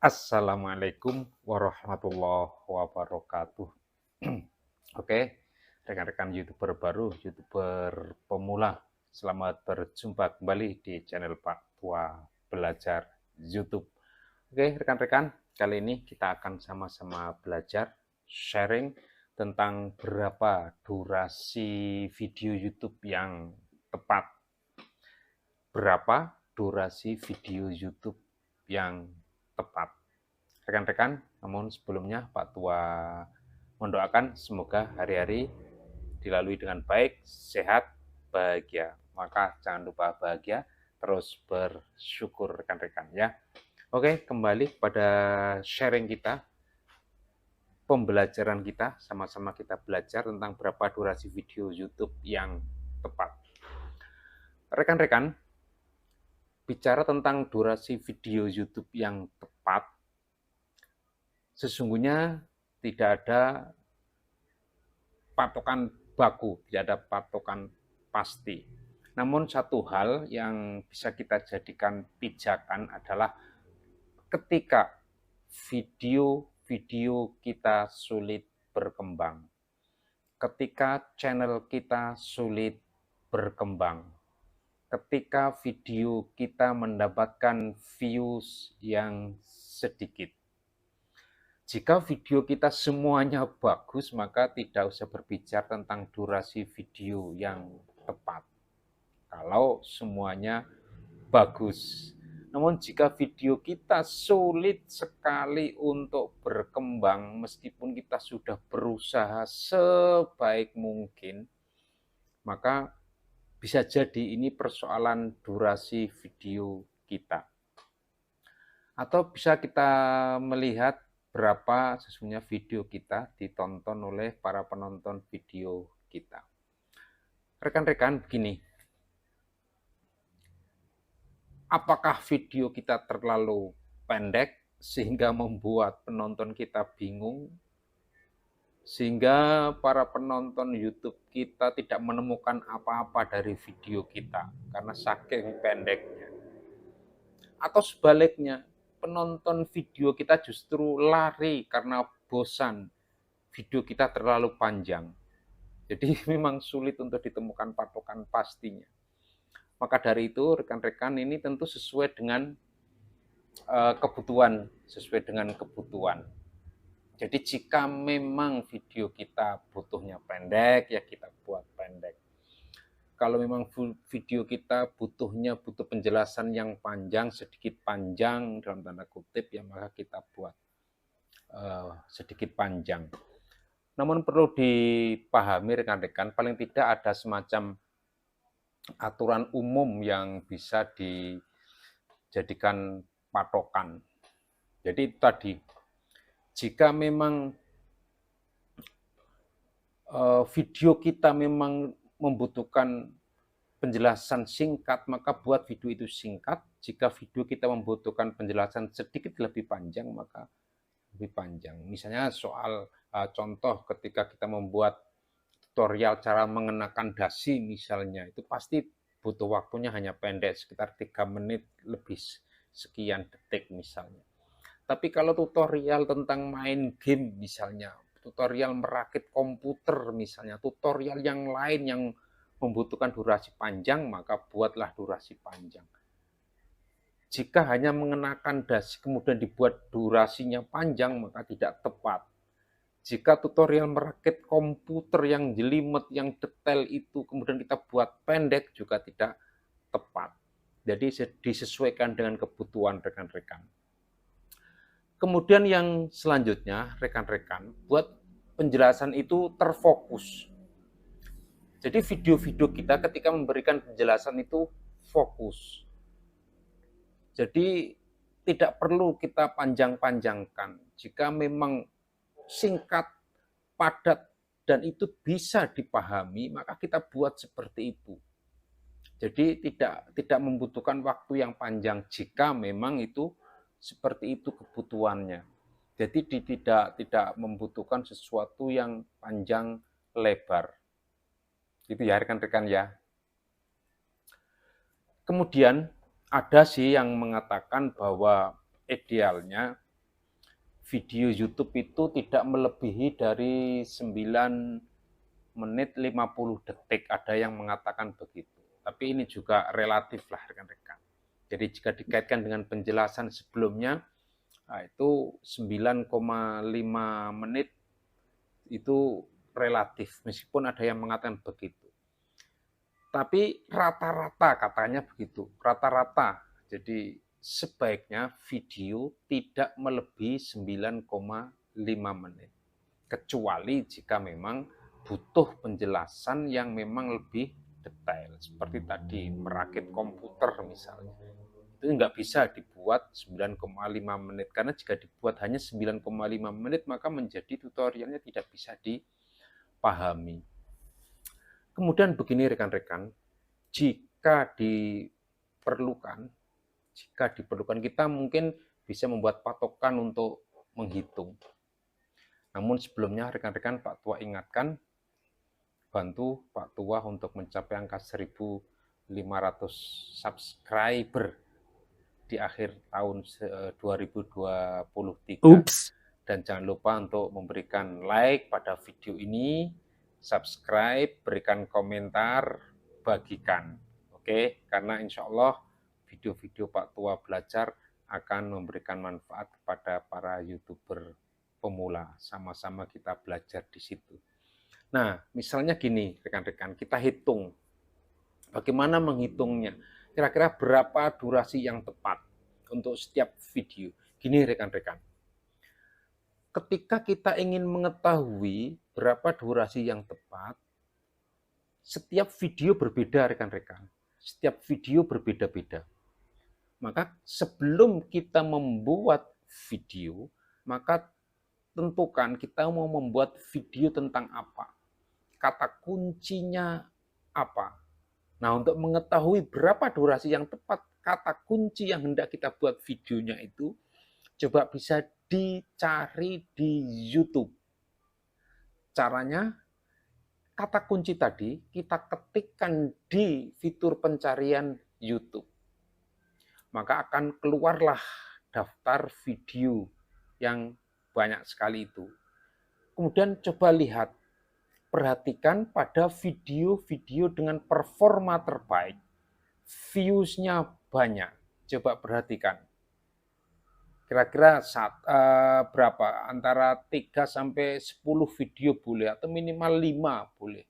Assalamualaikum warahmatullahi wabarakatuh. Oke, rekan-rekan YouTuber baru, YouTuber pemula, selamat berjumpa kembali di channel Pak Tua Belajar YouTube. Oke, rekan-rekan, kali ini kita akan sama-sama belajar, sharing tentang berapa durasi video YouTube yang tepat. Berapa durasi video YouTube yang tepat. Rekan-rekan, namun sebelumnya Pak Tua mendoakan semoga hari-hari dilalui dengan baik, sehat, bahagia. Maka jangan lupa bahagia, terus bersyukur rekan-rekan ya. Oke, kembali pada sharing kita, pembelajaran kita, sama-sama kita belajar tentang berapa durasi video YouTube yang tepat. Rekan-rekan, bicara tentang durasi video YouTube yang tepat, sesungguhnya tidak ada patokan baku, tidak ada patokan pasti. Namun satu hal yang bisa kita jadikan pijakan adalah ketika video-video kita sulit berkembang, ketika channel kita sulit berkembang, ketika video kita mendapatkan views yang sedikit. Jika video kita semuanya bagus, maka tidak usah berbicara tentang durasi video yang tepat. Kalau semuanya bagus. Namun jika video kita sulit sekali untuk berkembang, meskipun kita sudah berusaha sebaik mungkin, maka bisa jadi ini persoalan durasi video kita. Atau bisa kita melihat berapa sesungguhnya video kita ditonton oleh para penonton video kita. Rekan-rekan, begini, apakah video kita terlalu pendek sehingga membuat penonton kita bingung, sehingga para penonton YouTube kita tidak menemukan apa-apa dari video kita karena saking pendeknya? Atau sebaliknya, penonton video kita justru lari karena bosan, video kita terlalu panjang. Jadi memang sulit untuk ditemukan patokan pastinya. Maka dari itu rekan-rekan ini tentu sesuai dengan kebutuhan, sesuai dengan kebutuhan. Jadi jika memang video kita butuhnya pendek, ya kita buat pendek. Kalau memang video kita butuh penjelasan yang panjang, sedikit panjang dalam tanda kutip, ya maka kita buat sedikit panjang. Namun perlu dipahami rekan-rekan, paling tidak ada semacam aturan umum yang bisa dijadikan patokan. Jadi tadi, jika memang video kita memang membutuhkan penjelasan singkat, maka buat video itu singkat. Jika video kita membutuhkan penjelasan sedikit lebih panjang, maka lebih panjang. Misalnya soal contoh ketika kita membuat tutorial cara mengenakan dasi misalnya, itu pasti butuh waktunya hanya pendek, sekitar 3 menit lebih sekian detik misalnya. Tapi kalau tutorial tentang main game misalnya, tutorial merakit komputer misalnya, tutorial yang lain yang membutuhkan durasi panjang, maka buatlah durasi panjang. Jika hanya mengenakan dasi kemudian dibuat durasinya panjang, maka tidak tepat. Jika tutorial merakit komputer yang jelimet, yang detail itu kemudian kita buat pendek, juga tidak tepat. Jadi disesuaikan dengan kebutuhan rekan-rekan. Kemudian yang selanjutnya, rekan-rekan, buat penjelasan itu terfokus. Jadi video-video kita ketika memberikan penjelasan itu fokus. Jadi tidak perlu kita panjang-panjangkan. Jika memang singkat, padat, dan itu bisa dipahami, maka kita buat seperti itu. Jadi tidak membutuhkan waktu yang panjang jika memang itu seperti itu kebutuhannya. Jadi tidak membutuhkan sesuatu yang panjang lebar. Itu ya rekan-rekan ya. Kemudian ada sih yang mengatakan bahwa idealnya video YouTube itu tidak melebihi dari 9 menit 50 detik. Ada yang mengatakan begitu. Tapi ini juga relatif lah rekan-rekan. Jadi jika dikaitkan dengan penjelasan sebelumnya, itu 9,5 menit itu relatif, meskipun ada yang mengatakan begitu. Tapi rata-rata katanya begitu, rata-rata. Jadi sebaiknya video tidak melebihi 9,5 menit. Kecuali jika memang butuh penjelasan yang memang lebih detail. Seperti tadi, merakit komputer misalnya. Itu nggak bisa dibuat 9,5 menit. Karena jika dibuat hanya 9,5 menit, maka menjadi tutorialnya tidak bisa dipahami. Kemudian begini rekan-rekan, jika diperlukan kita mungkin bisa membuat patokan untuk menghitung. Namun sebelumnya rekan-rekan, Pak Tua ingatkan, bantu Pak Tua untuk mencapai angka 1.500 subscriber di akhir tahun 2023. Oops. Dan jangan lupa untuk memberikan like pada video ini, subscribe, berikan komentar, bagikan. Oke, karena insya Allah video-video Pak Tua belajar akan memberikan manfaat kepada para YouTuber pemula. Sama-sama kita belajar di situ. Nah, misalnya gini rekan-rekan, kita hitung. Bagaimana menghitungnya? Kira-kira berapa durasi yang tepat untuk setiap video? Gini rekan-rekan. Ketika kita ingin mengetahui berapa durasi yang tepat, setiap video berbeda rekan-rekan. Setiap video berbeda-beda. Maka sebelum kita membuat video, maka tentukan kita mau membuat video tentang apa. Kata kuncinya apa. Nah, untuk mengetahui berapa durasi yang tepat, kata kunci yang hendak kita buat videonya itu, coba bisa dicari di YouTube. Caranya, kata kunci tadi kita ketikkan di fitur pencarian YouTube. Maka akan keluarlah daftar video yang banyak sekali itu. Kemudian coba lihat, perhatikan pada video-video dengan performa terbaik, views-nya banyak. Coba perhatikan. Kira-kira berapa? Antara 3 sampai 10 video boleh atau minimal 5 boleh.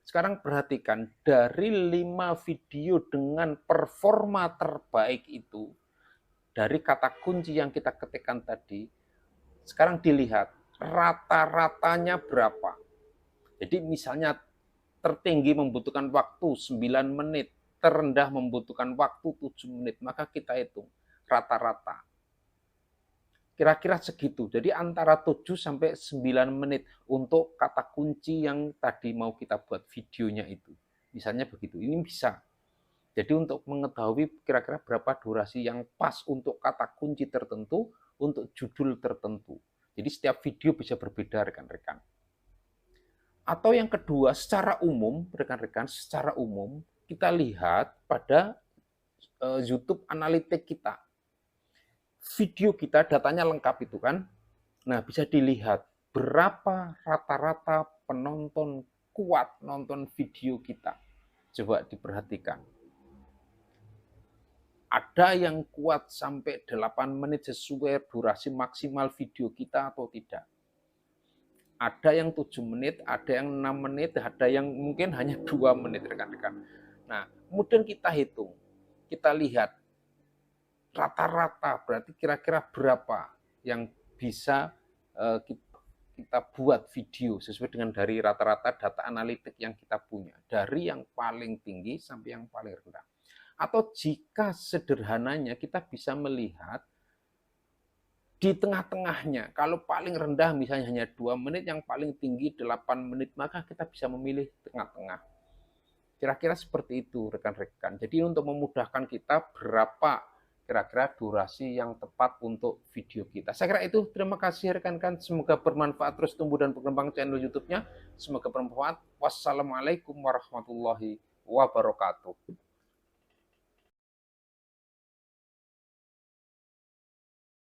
Sekarang perhatikan, dari 5 video dengan performa terbaik itu, dari kata kunci yang kita ketikkan tadi, sekarang dilihat rata-ratanya berapa. Jadi misalnya tertinggi membutuhkan waktu 9 menit, terendah membutuhkan waktu 7 menit, maka kita hitung rata-rata. Kira-kira segitu. Jadi antara 7 sampai 9 menit untuk kata kunci yang tadi mau kita buat videonya itu. Misalnya begitu. Ini bisa. Jadi untuk mengetahui kira-kira berapa durasi yang pas untuk kata kunci tertentu, untuk judul tertentu. Jadi setiap video bisa berbeda rekan-rekan. Atau yang kedua, secara umum, rekan-rekan, secara umum kita lihat pada YouTube Analytics kita. Video kita datanya lengkap itu kan. Nah, bisa dilihat berapa rata-rata penonton kuat nonton video kita. Coba diperhatikan. Ada yang kuat sampai 8 menit sesuai durasi maksimal video kita atau tidak. Ada yang 7 menit, ada yang 6 menit, ada yang mungkin hanya 2 menit rekan-rekan. Nah, kemudian kita hitung. Kita lihat rata-rata, berarti kira-kira berapa yang bisa kita buat video sesuai dengan dari rata-rata data analitik yang kita punya. Dari yang paling tinggi sampai yang paling rendah. Atau jika sederhananya kita bisa melihat di tengah-tengahnya. Kalau paling rendah misalnya hanya 2 menit, yang paling tinggi 8 menit, maka kita bisa memilih tengah-tengah. Kira-kira seperti itu rekan-rekan. Jadi untuk memudahkan kita berapa kira-kira durasi yang tepat untuk video kita. Saya kira itu. Terima kasih rekan-rekan. Semoga bermanfaat, terus tumbuh dan berkembang channel YouTube-nya. Semoga bermanfaat. Wassalamualaikum warahmatullahi wabarakatuh.